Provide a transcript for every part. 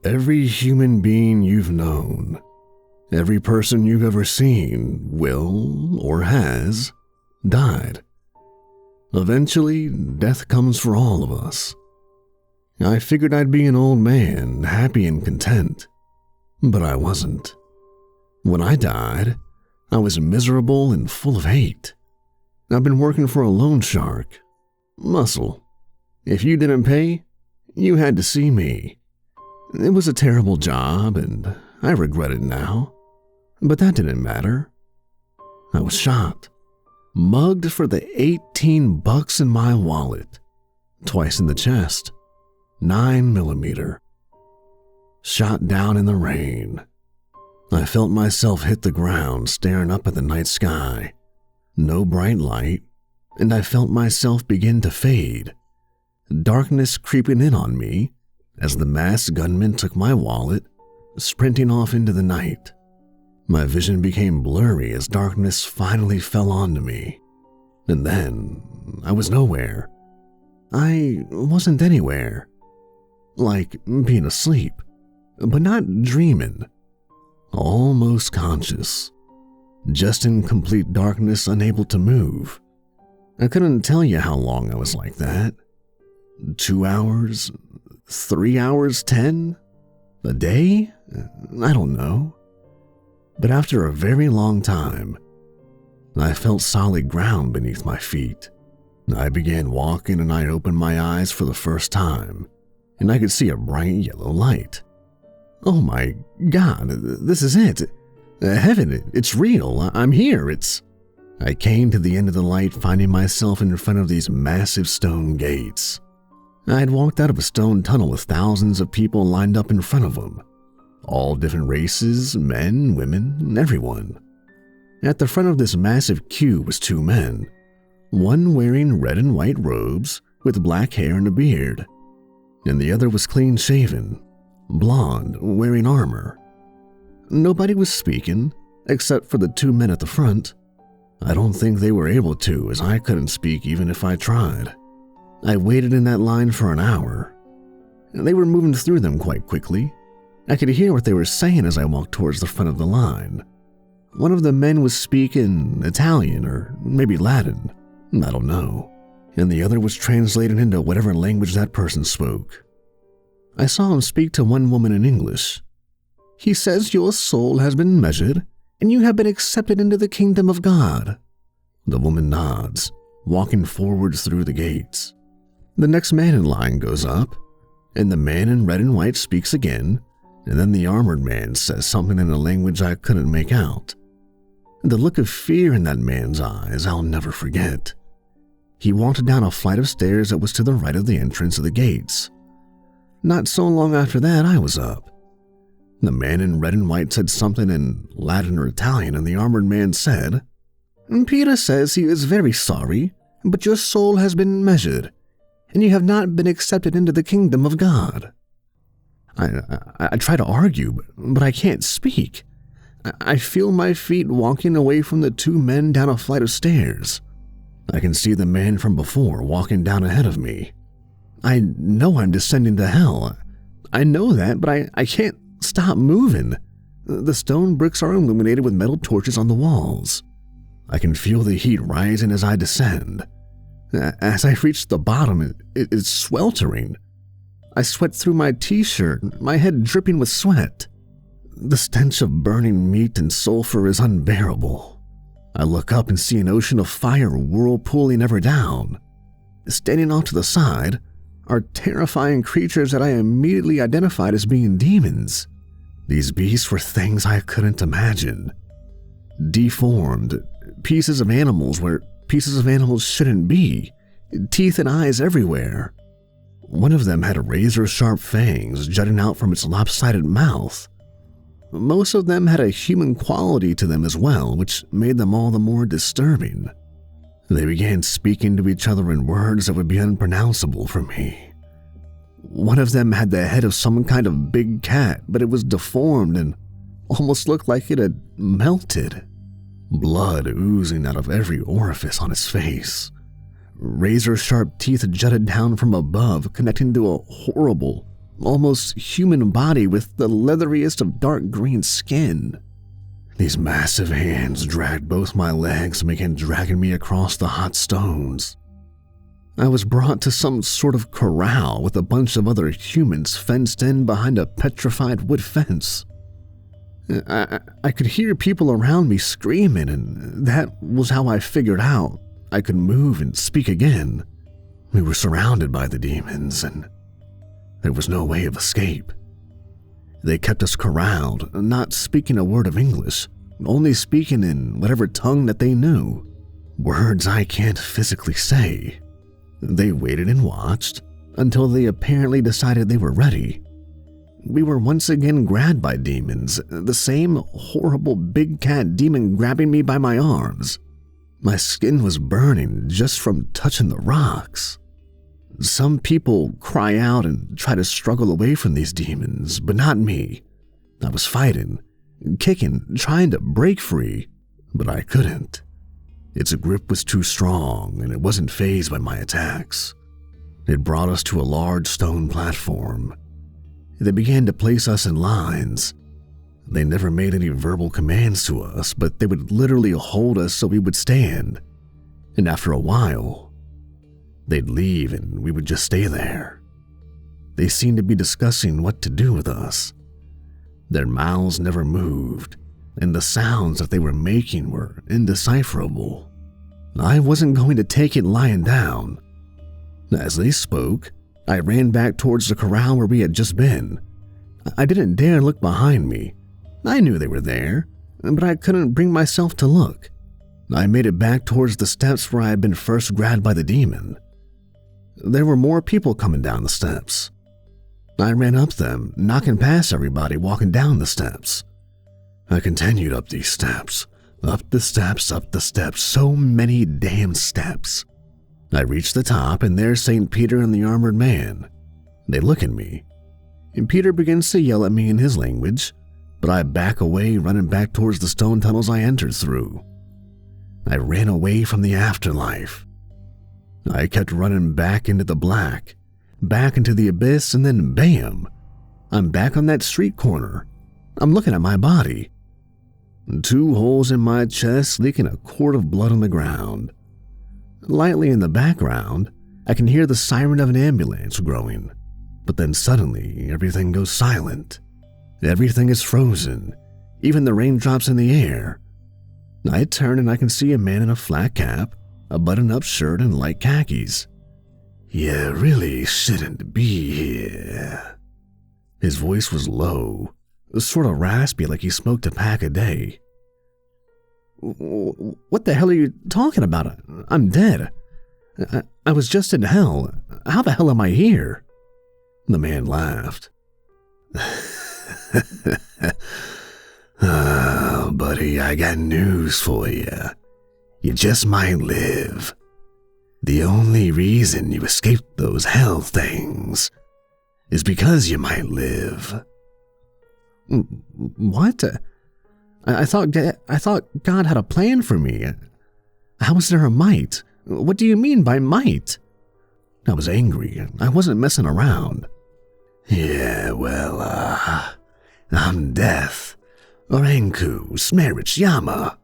Every human being you've known, every person you've ever seen will, or has, died. Eventually, death comes for all of us. I figured I'd be an old man, happy and content, but I wasn't. When I died, I was miserable and full of hate. I've been working for a loan shark. Muscle. If you didn't pay, you had to see me. It was a terrible job, and I regret it now. But that didn't matter. I was shot. Mugged for the $18 in my wallet. Twice in the chest. 9mm. Shot down in the rain. I felt myself hit the ground, staring up at the night sky. No bright light, and I felt myself begin to fade. Darkness creeping in on me as the masked gunman took my wallet, sprinting off into the night. My vision became blurry as darkness finally fell onto me. And then I was nowhere. I wasn't anywhere. Like being asleep, but not dreaming. Almost conscious. Just in complete darkness, unable to move. I couldn't tell you how long I was like that. 2 hours? 3 hours? 10? A day? I don't know. But after a very long time, I felt solid ground beneath my feet. I began walking and I opened my eyes for the first time, and I could see a bright yellow light. Oh my God, this is it. Heaven, it's real. I'm here. I came to the end of the light, finding myself in front of these massive stone gates. I had walked out of a stone tunnel with thousands of people lined up in front of them. All different races, men, women, everyone. At the front of this massive queue was 2 men. One wearing red and white robes with black hair and a beard, and the other was clean-shaven, blonde, wearing armor. Nobody was speaking, except for the 2 men at the front. I don't think they were able to, as I couldn't speak even if I tried. I waited in that line for an hour. They were moving through them quite quickly. I could hear what they were saying as I walked towards the front of the line. One of the men was speaking Italian or maybe Latin, I don't know, and the other was translating into whatever language that person spoke. I saw him speak to one woman in English. He says your soul has been measured, and you have been accepted into the kingdom of God. The woman nods, walking forward through the gates. The next man in line goes up, and the man in red and white speaks again, and then the armored man says something in a language I couldn't make out. The look of fear in that man's eyes I'll never forget. He walked down a flight of stairs that was to the right of the entrance of the gates. Not so long after that, I was up. The man in red and white said something in Latin or Italian, and the armored man said, Peter says he is very sorry, but your soul has been measured, and you have not been accepted into the kingdom of God. I try to argue, but I can't speak. I feel my feet walking away from the 2 men down a flight of stairs. I can see the man from before walking down ahead of me. I know I'm descending to hell. I know that, but I can't stop moving. The stone bricks are illuminated with metal torches on the walls. I can feel the heat rising as I descend. As I reach the bottom, it's sweltering. I sweat through my t-shirt, my head dripping with sweat. The stench of burning meat and sulfur is unbearable. I look up and see an ocean of fire whirlpooling ever down. Standing off to the side are terrifying creatures that I immediately identified as being demons. These beasts were things I couldn't imagine. Deformed, pieces of animals where pieces of animals shouldn't be, teeth and eyes everywhere. One of them had razor-sharp fangs jutting out from its lopsided mouth. Most of them had a human quality to them as well, which made them all the more disturbing. They began speaking to each other in words that would be unpronounceable for me. One of them had the head of some kind of big cat, but it was deformed and almost looked like it had melted. Blood oozing out of every orifice on its face. Razor-sharp teeth jutted down from above, connecting to a horrible, almost human body with the leatheriest of dark green skin. These massive hands dragged both my legs and began dragging me across the hot stones. I was brought to some sort of corral with a bunch of other humans fenced in behind a petrified wood fence. I could hear people around me screaming, and that was how I figured out I could move and speak again. We were surrounded by the demons, and there was no way of escape. They kept us corralled, not speaking a word of English, only speaking in whatever tongue that they knew, words I can't physically say. They waited and watched until they apparently decided they were ready. We were once again grabbed by demons, the same horrible big cat demon grabbing me by my arms. My skin was burning just from touching the rocks. Some people cry out and try to struggle away from these demons, but not me. I was fighting, kicking, trying to break free, but I couldn't. Its grip was too strong, and it wasn't fazed by my attacks. It brought us to a large stone platform. They began to place us in lines. They never made any verbal commands to us, but they would literally hold us so we would stand. And after a while, they'd leave and we would just stay there. They seemed to be discussing what to do with us. Their mouths never moved, and the sounds that they were making were indecipherable. I wasn't going to take it lying down. As they spoke, I ran back towards the corral where we had just been. I didn't dare look behind me. I knew they were there, but I couldn't bring myself to look. I made it back towards the steps where I had been first grabbed by the demon. There were more people coming down the steps. I ran up them, knocking past everybody walking down the steps. I continued up these steps, up the steps, up the steps, so many damn steps. I reached the top, and there's St. Peter and the armored man. They look at me, and Peter begins to yell at me in his language, but I back away, running back towards the stone tunnels I entered through. I ran away from the afterlife. I kept running back into the black, back into the abyss, and then bam, I'm back on that street corner. I'm looking at my body. 2 holes in my chest, leaking a quart of blood on the ground. Lightly in the background, I can hear the siren of an ambulance growing, but then suddenly everything goes silent. Everything is frozen, even the raindrops in the air. I turn and I can see a man in a flat cap, a button-up shirt, and light khakis. "You really shouldn't be here." His voice was low, sort of raspy, like he smoked a pack a day. "What the hell are you talking about? I'm dead. I was just in hell. How the hell am I here?" The man laughed. "Oh, buddy, I got news for you. You just might live. The only reason you escaped those hell things is because you might live." "What? I thought God had a plan for me. How is there a might? What do you mean by might?" I was angry. I wasn't messing around. "Yeah, well, I'm Death, or Enku, Smerich, Yama.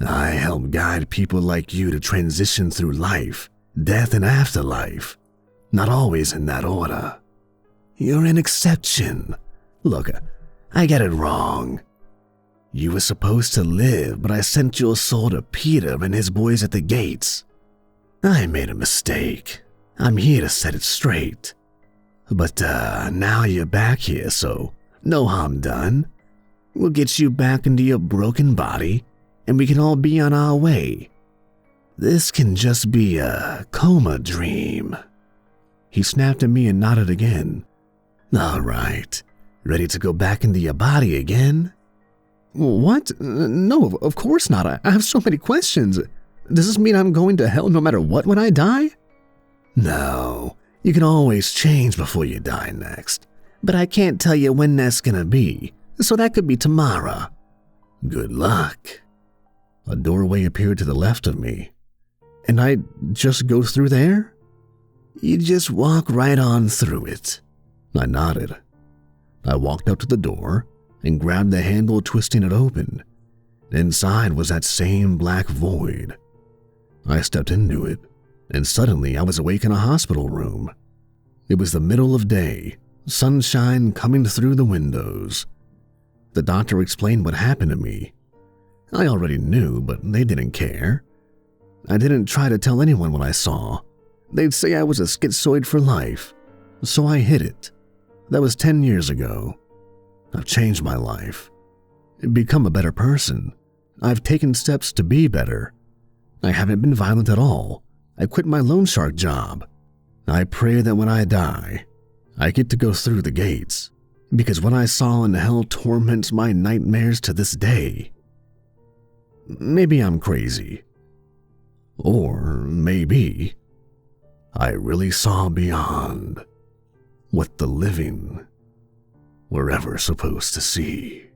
I help guide people like you to transition through life, death, and afterlife. Not always in that order. You're an exception. Look, I got it wrong. You were supposed to live, but I sent your soul to Peter and his boys at the gates. I made a mistake. I'm here to set it straight. But now you're back here, so no harm done. We'll get you back into your broken body, and we can all be on our way. This can just be a coma dream." He snapped at me and nodded again. "All right, ready to go back into your body again?" "What? No, of course not. I have so many questions. Does this mean I'm going to hell no matter what when I die?" "No, you can always change before you die next. But I can't tell you when that's gonna be, so that could be tomorrow. Good luck." A doorway appeared to the left of me. "And I just go through there?" "You just walk right on through it. I nodded. I walked up to the door and grabbed the handle, twisting it open. Inside was that same black void. I stepped into it, and suddenly I was awake in a hospital room. It was the middle of day, sunshine coming through the windows. The doctor explained what happened to me. I already knew, but they didn't care. I didn't try to tell anyone what I saw. They'd say I was a schizoid for life, so I hid it. That was 10 years ago. I've changed my life, become a better person. I've taken steps to be better. I haven't been violent at all. I quit my loan shark job. I pray that when I die, I get to go through the gates, because what I saw in hell torments my nightmares to this day. Maybe I'm crazy. Or maybe I really saw beyond what the living were ever supposed to see.